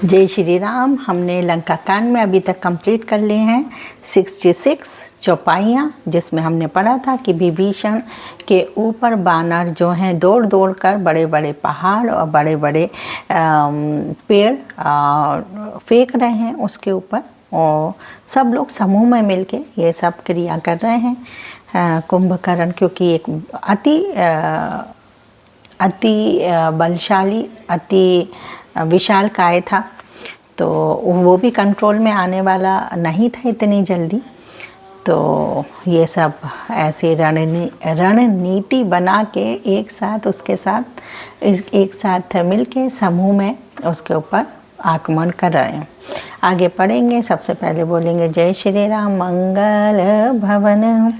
जय श्री राम। हमने लंका कांड में अभी तक कंप्लीट कर लिए हैं 66 चौपाइयाँ, जिसमें हमने पढ़ा था कि विभीषण के ऊपर बानर जो हैं दौड़ दौड़ कर बड़े बड़े पहाड़ और बड़े बड़े पेड़ फेंक रहे हैं उसके ऊपर, और सब लोग समूह में मिलके ये सब क्रिया कर रहे हैं। कुंभकर्ण क्योंकि एक अति बलशाली, अति विशाल काय था, तो वो भी कंट्रोल में आने वाला नहीं था इतनी जल्दी। तो ये सब ऐसे रणनीति बना के एक साथ मिलके समूह में उसके ऊपर आक्रमण कर रहे हैं। आगे पढ़ेंगे। सबसे पहले बोलेंगे जय श्री राम। मंगल भवन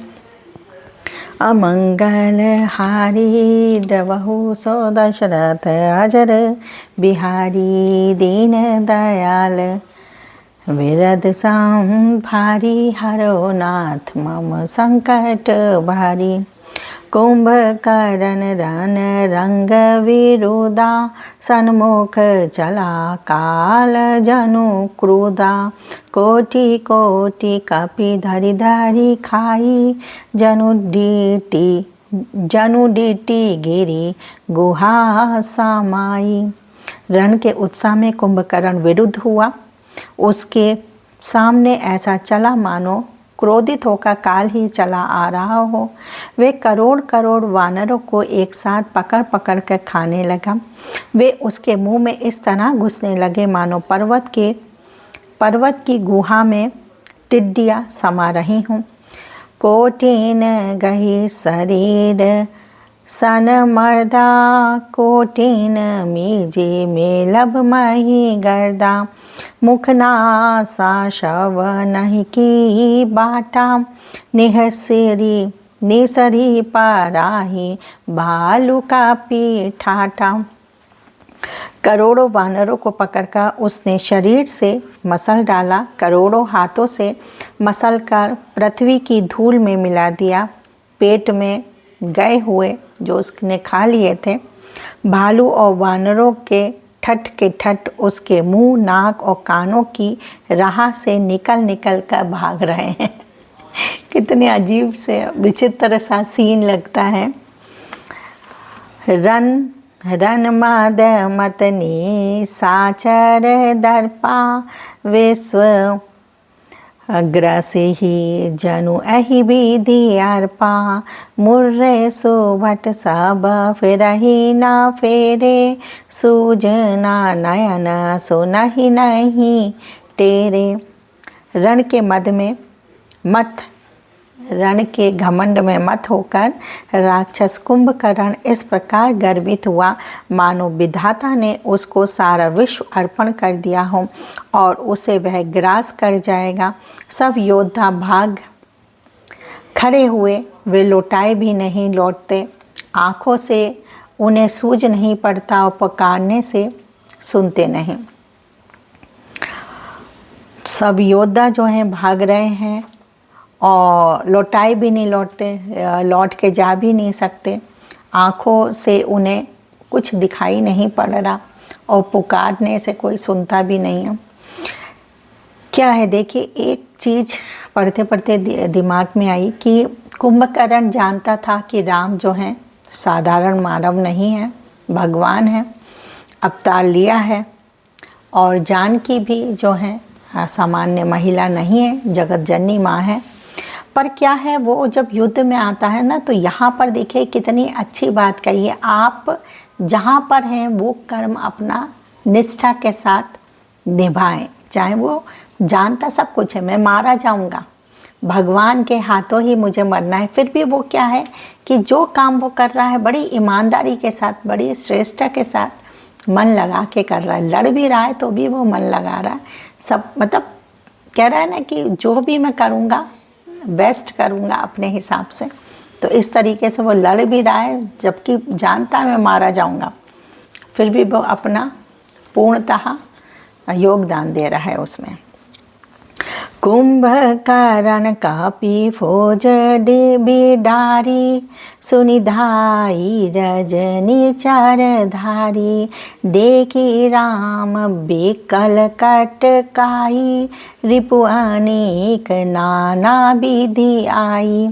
अमंगल हारी द्रवहु सो दशरथ अजर बिहारी दीन दयाल विरद संभारी हरो नाथ मम संकट भारी। कुंभकर्ण रन रंग विरुदा सन्मुख चला काल जनु क्रोधा। कोटि कोटि कपि धरि धरि खाई जनु डीटी गिरी गुहा समाई। रण के उत्साह में कुंभकर्ण विरुद्ध हुआ। उसके सामने ऐसा चला मानो क्रोधित होकर काल ही चला आ रहा हो। वे करोड़ करोड़ वानरों को एक साथ पकड़ पकड़ कर खाने लगा। वे उसके मुंह में इस तरह घुसने लगे मानो पर्वत की गुहा में टिड्डियाँ समा रही हों। कोटिन गही शरीर सन मर्दा कोटिन मीजे में लब मही गर्दा। मुखनासा शव नहीं की बाटा निसरी पराही भालू का पीठाटा। करोड़ों वानरों को पकड़कर उसने शरीर से मसल डाला, करोड़ों हाथों से मसल कर पृथ्वी की धूल में मिला दिया। पेट में गए हुए जो उसने खा लिए थे, भालू और वानरों के ठट के ठट उसके मुंह, नाक और कानों की राह से निकल निकल कर भाग रहे हैं। कितने अजीब से विचित्र सा सीन लगता है। रन माद मतनी साचर दर्पा विश्व ग्रस ही जनु अहि विधि अर्पा। मुर्रे सुभट सब फिरहि न फेरे सूजना नयन सुनहि नहीं तेरे। रण के मद में मत रण के घमंड में मत होकर राक्षस कुंभकर्ण इस प्रकार गर्वित हुआ मानो विधाता ने उसको सारा विश्व अर्पण कर दिया हो और उसे वह ग्रास कर जाएगा। सब योद्धा भाग खड़े हुए, वे लौटाए भी नहीं लौटते। आँखों से उन्हें सूझ नहीं पड़ता और पुकारने से सुनते नहीं। सब योद्धा जो हैं भाग रहे हैं और लौटाए भी नहीं लौटते, लौट के जा भी नहीं सकते। आँखों से उन्हें कुछ दिखाई नहीं पड़ रहा और पुकारने से कोई सुनता भी नहीं है। क्या है देखिए, एक चीज़ पढ़ते पढ़ते दिमाग में आई कि कुंभकर्ण जानता था कि राम जो हैं साधारण मानव नहीं है, भगवान है, अवतार लिया है, और जानकी भी जो है सामान्य महिला नहीं है, जगत जननी माँ है। पर क्या है, वो जब युद्ध में आता है ना, तो यहाँ पर देखिए कितनी अच्छी बात कही है। आप जहाँ पर हैं वो कर्म अपना निष्ठा के साथ निभाएं, चाहे वो जानता सब कुछ है, मैं मारा जाऊँगा, भगवान के हाथों ही मुझे मरना है, फिर भी वो क्या है कि जो काम वो कर रहा है बड़ी ईमानदारी के साथ, बड़ी श्रेष्ठता के साथ मन लगा के कर रहा है। लड़ भी रहा है तो भी वो मन लगा रहा है। सब मतलब कह रहा है ना कि जो भी मैं करूँगा बेस्ट करूँगा अपने हिसाब से। तो इस तरीके से वो लड़ भी रहा है, जबकि जानता है मैं मारा जाऊँगा, फिर भी वो अपना पूर्णतः योगदान दे रहा है उसमें। कुंभकर्ण कापी फौज बिडारी, सुनिधाई रजनी चारधारी, देखी राम बिकल कटकाई, रिपु अनेक नाना विधि आई।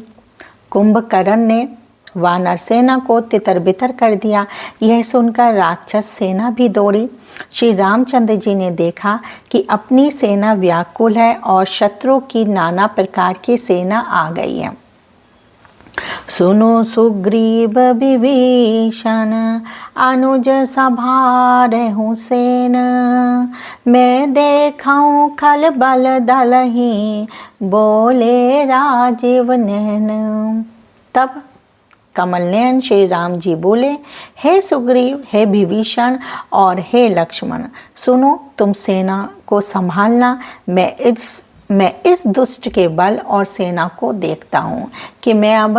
कुंभकर्ण ने वानर सेना को तितर बितर कर दिया। यह सुनकर राक्षस सेना भी दौड़ी। श्री रामचंद्र जी ने देखा कि अपनी सेना व्याकुल है और शत्रु की नाना प्रकार की सेना आ गई है। सुनो सुग्रीव विभीषण, अनुज सभा रहूं सेन, मैं देखाऊं खल बल दलहि, बोले राजीव नैन। तब कमल नयन श्री राम जी बोले, हे सुग्रीव, हे विभीषण और हे लक्ष्मण, सुनो, तुम सेना को संभालना। मैं इस दुष्ट के बल और सेना को देखता हूँ कि मैं अब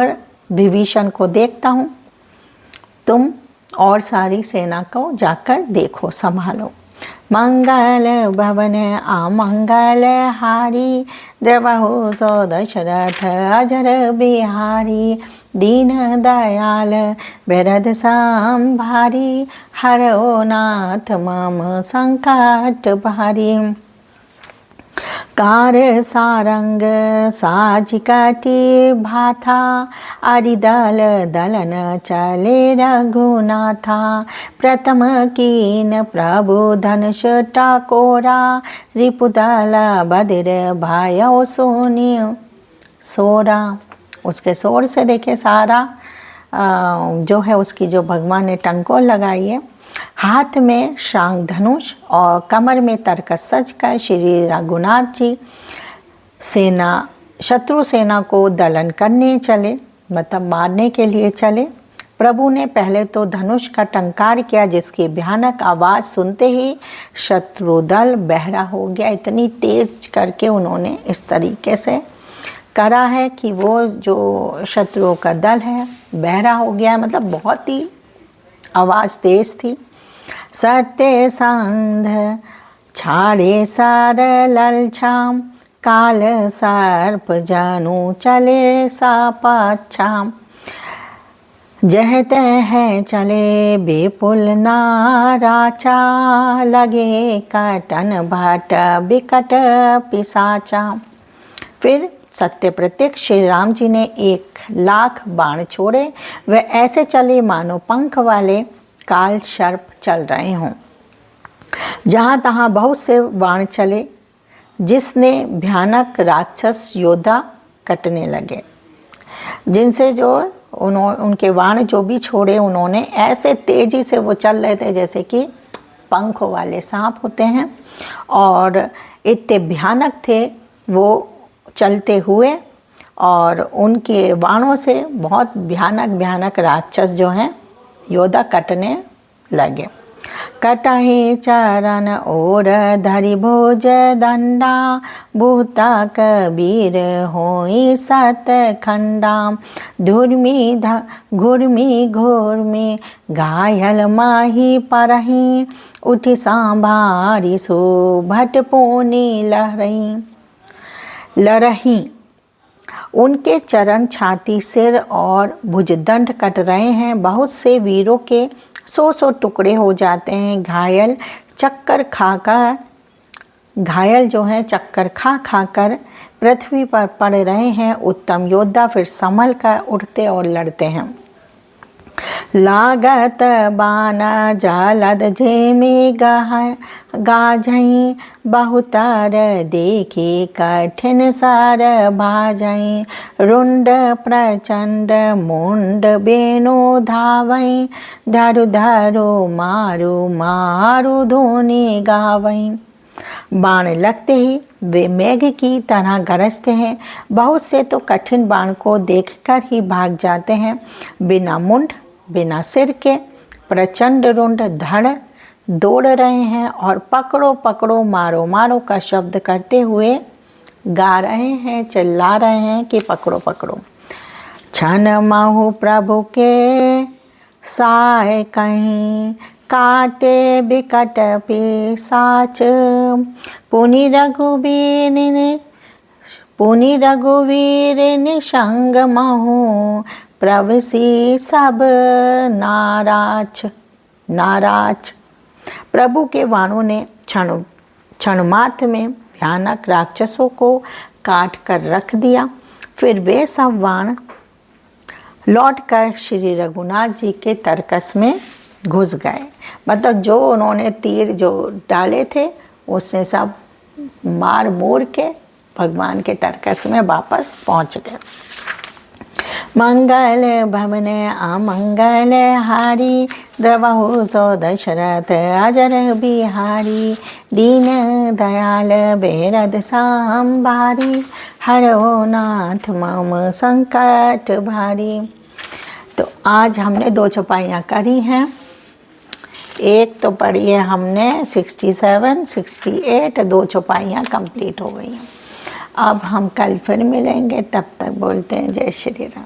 विभीषण को देखता हूँ। तुम और सारी सेना को जाकर देखो, संभालो। मंगल भवन अमंगल हारी, द्रवहु सो दशरथ अजर बिहारी, दीन दयाल बिरध संभारी, हरो नाथ मम संकट भारी। कार सारंग साज काटी भाथा, अरिदल दलन चले रघुनाथा, प्रथम कीन प्रभु धनुष टाकोरा, रिपुदल बदिर भायो सोनी सोरा। उसके शोर से देखे सारा जो है उसकी जो भगवान ने टंकोर लगाई है, हाथ में शांग धनुष और कमर में तरकस सजकर श्री रघुनाथ जी शत्रु सेना को दलन करने चले, मतलब मारने के लिए चले। प्रभु ने पहले तो धनुष का टंकार किया, जिसकी भयानक आवाज़ सुनते ही शत्रु दल बहरा हो गया। इतनी तेज करके उन्होंने इस तरीके से करा है कि वो जो शत्रुओं का दल है बहरा हो गया, मतलब बहुत ही आवाज़ तेज थी। सत्य संध छाड़े सार ललछाम, काल सर्प जानू चले सापाछाम, जह तह चले बेपुल नाराचा, लगे कटन भाट बिकट पिसाचा। फिर सत्य प्रत्यक्ष श्री राम जी ने 1,00,000 बाण छोड़े। वे ऐसे चले मानो पंख वाले काल सर्प चल रहे हों। जहाँ तहाँ बहुत से बाण चले, जिसने भयानक राक्षस योद्धा कटने लगे, जिनसे जो उनके बाण जो भी छोड़े उन्होंने, ऐसे तेजी से वो चल रहे थे जैसे कि पंख वाले सांप होते हैं, और इतने भयानक थे वो चलते हुए, और उनके बाणों से बहुत भयानक राक्षस जो हैं योद्धा कटने लगे। कटहि चरण और धरि भोज दंडा, भूता कबीर होई सत खंडा, घुर्मी घोर्मी घायल माही परही, उठी सांभारी सो भट पोनी लरही। उनके चरण, छाती, सिर और भुजदंड कट रहे हैं। बहुत से वीरों के 100 टुकड़े हो जाते हैं। घायल जो हैं चक्कर खा कर पृथ्वी पर पड़ रहे हैं। उत्तम योद्धा फिर संभल कर उठते और लड़ते हैं। लागत बाना जालद झेमे गाझई, बहुतार देखी कठिन सार भाजई, रुंड प्रचंड मुंड बेनो धावई, धरु धरु मारू मारू धोनी गावई। बाण लगते ही वे मेघ की तरह गरजते हैं। बहुत से तो कठिन बाण को देखकर ही भाग जाते हैं। बिना मुंड बिना सिर के प्रचंड रुंड धड़ दौड़ रहे हैं और पकड़ो पकड़ो मारो मारो का शब्द करते हुए गा रहे हैं, चिल्ला रहे हैं कि पकड़ो पकड़ो। छन माहु प्रभु के साय कहीं, काटे बिकट पिसाच, पुनि रघुबीर पुनि रघुवीर निसंग महु, प्रभसी सब नाराज। नाराज। प्रभु के वाणों ने क्षण मात्र में भयानक राक्षसों को काट कर रख दिया। फिर वे सब वाण लौटकर श्री रघुनाथ जी के तरकस में घुस गए। मतलब जो उन्होंने तीर जो डाले थे उसने सब मार मोड़ के भगवान के तरकस में वापस पहुंच गए। मंगल भवने अमंगल हारी, द्रवहु सो दशरथ अजर बिहारी। दीन दयाल बेरद सांबारी, हरो नाथ मम संकट भारी। तो आज हमने 2 चौपाइयाँ करी हैं। एक तो पढ़ी है हमने 67, 68, 2 चौपाइयाँ कंप्लीट हो गई हैं। अब हम कल फिर मिलेंगे, तब तक बोलते हैं जय श्री राम।